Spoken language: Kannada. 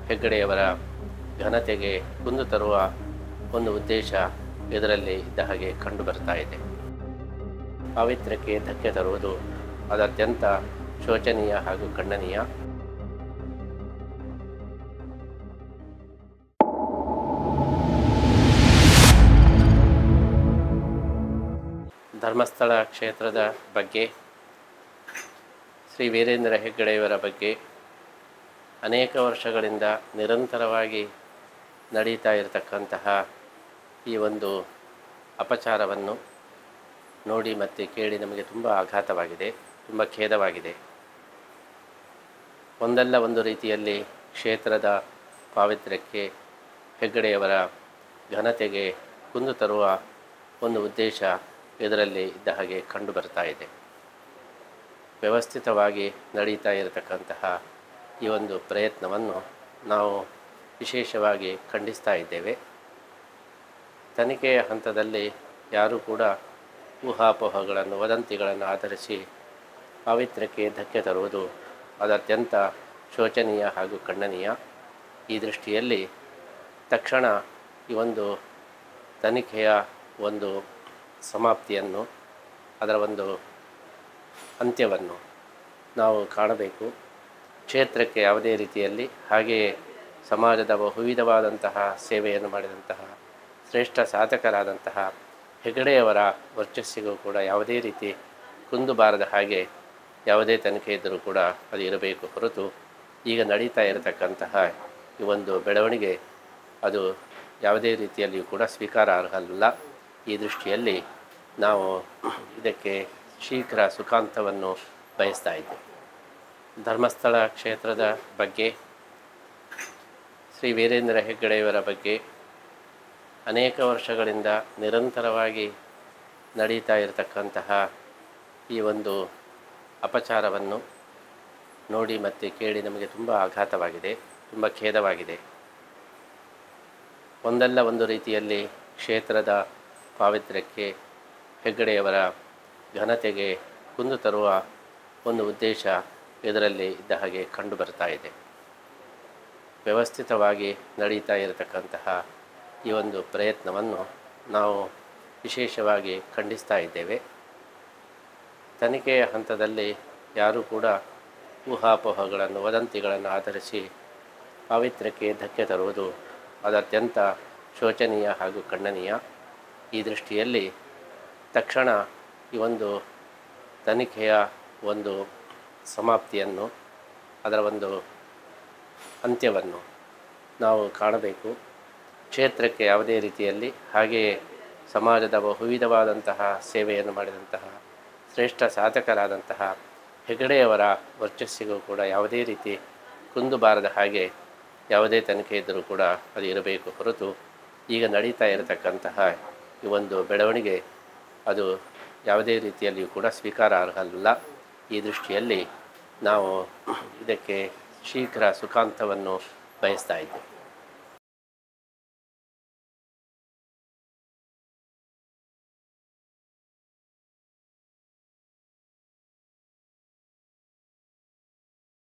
ಹೆಗ್ಗಡೆಯವರ ಘನತೆಗೆ ಕುಂದು ತರುವ ಒಂದು ಉದ್ದೇಶ ಇದರಲ್ಲಿ ಇದ್ದ ಹಾಗೆ ಕಂಡು ಬರ್ತಾ ಇದೆ. ಪಾವಿತ್ರ್ಯಕ್ಕೆ ಧಕ್ಕೆ ತರುವುದು ಅದು ಅತ್ಯಂತ ಶೋಚನೀಯ ಹಾಗೂ ಖಂಡನೀಯ. ಧರ್ಮಸ್ಥಳ ಕ್ಷೇತ್ರದ ಬಗ್ಗೆ, ಶ್ರೀ ವೀರೇಂದ್ರ ಹೆಗ್ಗಡೆಯವರ ಬಗ್ಗೆ ಅನೇಕ ವರ್ಷಗಳಿಂದ ನಿರಂತರವಾಗಿ ನಡೀತಾ ಇರತಕ್ಕಂತಹ ಈ ಒಂದು ಅಪಚಾರವನ್ನು ನೋಡಿ ಮತ್ತು ಕೇಳಿ ನಮಗೆ ತುಂಬ ಆಘಾತವಾಗಿದೆ, ತುಂಬ ಖೇದವಾಗಿದೆ. ಒಂದಲ್ಲ ಒಂದು ರೀತಿಯಲ್ಲಿ ಕ್ಷೇತ್ರದ ಪಾವಿತ್ರ್ಯಕ್ಕೆ, ಹೆಗ್ಗಡೆಯವರ ಘನತೆಗೆ ಕುಂದು ತರುವ ಒಂದು ಉದ್ದೇಶ ಇದರಲ್ಲಿ ಇದ್ದ ಹಾಗೆ ಕಂಡು ಬರ್ತಾ ಇದೆ. ವ್ಯವಸ್ಥಿತವಾಗಿ ನಡೀತಾ ಇರತಕ್ಕಂತಹ ಈ ಒಂದು ಪ್ರಯತ್ನವನ್ನು ನಾವು ವಿಶೇಷವಾಗಿ ಖಂಡಿಸ್ತಾ ಇದ್ದೇವೆ. ತನಿಖೆಯ ಹಂತದಲ್ಲಿ ಯಾರೂ ಕೂಡ ಊಹಾಪೋಹಗಳನ್ನು, ವದಂತಿಗಳನ್ನು ಆಧರಿಸಿ ಪಾವಿತ್ರ್ಯಕ್ಕೆ ಧಕ್ಕೆ ತರುವುದು ಅದು ಅತ್ಯಂತ ಶೋಚನೀಯ ಹಾಗೂ ಖಂಡನೀಯ. ಈ ದೃಷ್ಟಿಯಲ್ಲಿ ತಕ್ಷಣ ಈ ಒಂದು ತನಿಖೆಯ ಒಂದು ಸಮಾಪ್ತಿಯನ್ನು, ಅದರ ಒಂದು ಅಂತ್ಯವನ್ನು ನಾವು ಕಾಣಬೇಕು. ಕ್ಷೇತ್ರಕ್ಕೆ ಯಾವುದೇ ರೀತಿಯಲ್ಲಿ, ಹಾಗೆಯೇ ಸಮಾಜದ ಬಹುವಿಧವಾದಂತಹ ಸೇವೆಯನ್ನು ಮಾಡಿದಂತಹ ಶ್ರೇಷ್ಠ ಸಾಧಕರಾದಂತಹ ಹೆಗ್ಗಡೆಯವರ ವರ್ಚಸ್ಸಿಗೂ ಕೂಡ ಯಾವುದೇ ರೀತಿ ಕುಂದು ಬಾರದ ಹಾಗೆ ಯಾವುದೇ ತನಿಖೆ ಇದ್ದರೂ ಕೂಡ ಅದು ಇರಬೇಕು ಹೊರತು ಈಗ ನಡೀತಾ ಇರತಕ್ಕಂತಹ ಈ ಒಂದು ಬೆಳವಣಿಗೆ ಅದು ಯಾವುದೇ ರೀತಿಯಲ್ಲಿಯೂ ಕೂಡ ಸ್ವೀಕಾರಾರ್ಹವಲ್ಲ. ಈ ದೃಷ್ಟಿಯಲ್ಲಿ ನಾವು ಇದಕ್ಕೆ ಶೀಘ್ರ ಸುಖಾಂತವನ್ನು ಬಯಸ್ತಾ ಇದ್ದೇವೆ. ಧರ್ಮಸ್ಥಳ ಕ್ಷೇತ್ರದ ಬಗ್ಗೆ, ಶ್ರೀ ವೀರೇಂದ್ರ ಹೆಗ್ಗಡೆಯವರ ಬಗ್ಗೆ ಅನೇಕ ವರ್ಷಗಳಿಂದ ನಿರಂತರವಾಗಿ ನಡೀತಾ ಇರತಕ್ಕಂತಹ ಈ ಒಂದು ಅಪಚಾರವನ್ನು ನೋಡಿ ಮತ್ತು ಕೇಳಿ ನಮಗೆ ತುಂಬ ಆಘಾತವಾಗಿದೆ, ತುಂಬ ಖೇದವಾಗಿದೆ. ಒಂದಲ್ಲ ಒಂದು ರೀತಿಯಲ್ಲಿ ಕ್ಷೇತ್ರದ ಪಾವಿತ್ರ್ಯಕ್ಕೆ, ಹೆಗ್ಗಡೆಯವರ ಘನತೆಗೆ ಕುಂದು ತರುವ ಒಂದು ಉದ್ದೇಶ ಇದರಲ್ಲಿ ಇದ್ದ ಹಾಗೆ ಕಂಡು ಬರ್ತಾ ಇದೆ. ವ್ಯವಸ್ಥಿತವಾಗಿ ನಡೀತಾ ಇರತಕ್ಕಂತಹ ಈ ಒಂದು ಪ್ರಯತ್ನವನ್ನು ನಾವು ವಿಶೇಷವಾಗಿ ಖಂಡಿಸ್ತಾ ಇದ್ದೇವೆ. ತನಿಖೆಯ ಹಂತದಲ್ಲಿ ಯಾರೂ ಕೂಡ ಊಹಾಪೋಹಗಳನ್ನು, ವದಂತಿಗಳನ್ನು ಆಧರಿಸಿ ಪಾವಿತ್ರ್ಯಕ್ಕೆ ಧಕ್ಕೆ ತರುವುದು ಅದು ಅತ್ಯಂತ ಶೋಚನೀಯ ಹಾಗೂ ಖಂಡನೀಯ. ಈ ದೃಷ್ಟಿಯಲ್ಲಿ ತಕ್ಷಣ ಈ ಒಂದು ತನಿಖೆಯ ಒಂದು ಸಮಾಪ್ತಿಯನ್ನು, ಅದರ ಒಂದು ಅಂತ್ಯವನ್ನು ನಾವು ಕಾಣಬೇಕು. ಕ್ಷೇತ್ರಕ್ಕೆ ಯಾವುದೇ ರೀತಿಯಲ್ಲಿ, ಹಾಗೆಯೇ ಸಮಾಜದ ಬಹುವಿಧವಾದಂತಹ ಸೇವೆಯನ್ನು ಮಾಡಿದಂತಹ ಶ್ರೇಷ್ಠ ಸಾಧಕರಾದಂತಹ ಹೆಗ್ಗಡೆಯವರ ವರ್ಚಸ್ಸಿಗೂ ಕೂಡ ಯಾವುದೇ ರೀತಿ ಕುಂದು ಬಾರದ ಹಾಗೆ ಯಾವುದೇ ತನಿಖೆ ಇದ್ದರೂ ಕೂಡ ಅದು ಇರಬೇಕು ಹೊರತು ಈಗ ನಡೀತಾ ಇರತಕ್ಕಂತಹ ಈ ಒಂದು ಬೆಳವಣಿಗೆ ಅದು ಯಾವುದೇ ರೀತಿಯಲ್ಲಿಯೂ ಕೂಡ ಸ್ವೀಕಾರಾರ್ಹವಲ್ಲ. ಈ ದೃಷ್ಟಿಯಲ್ಲಿ ನಾವು ಇದಕ್ಕೆ ಶೀಘ್ರ ಸುಖಾಂತವನ್ನು ಬಯಸ್ತಾ ಇದ್ದೇವೆ.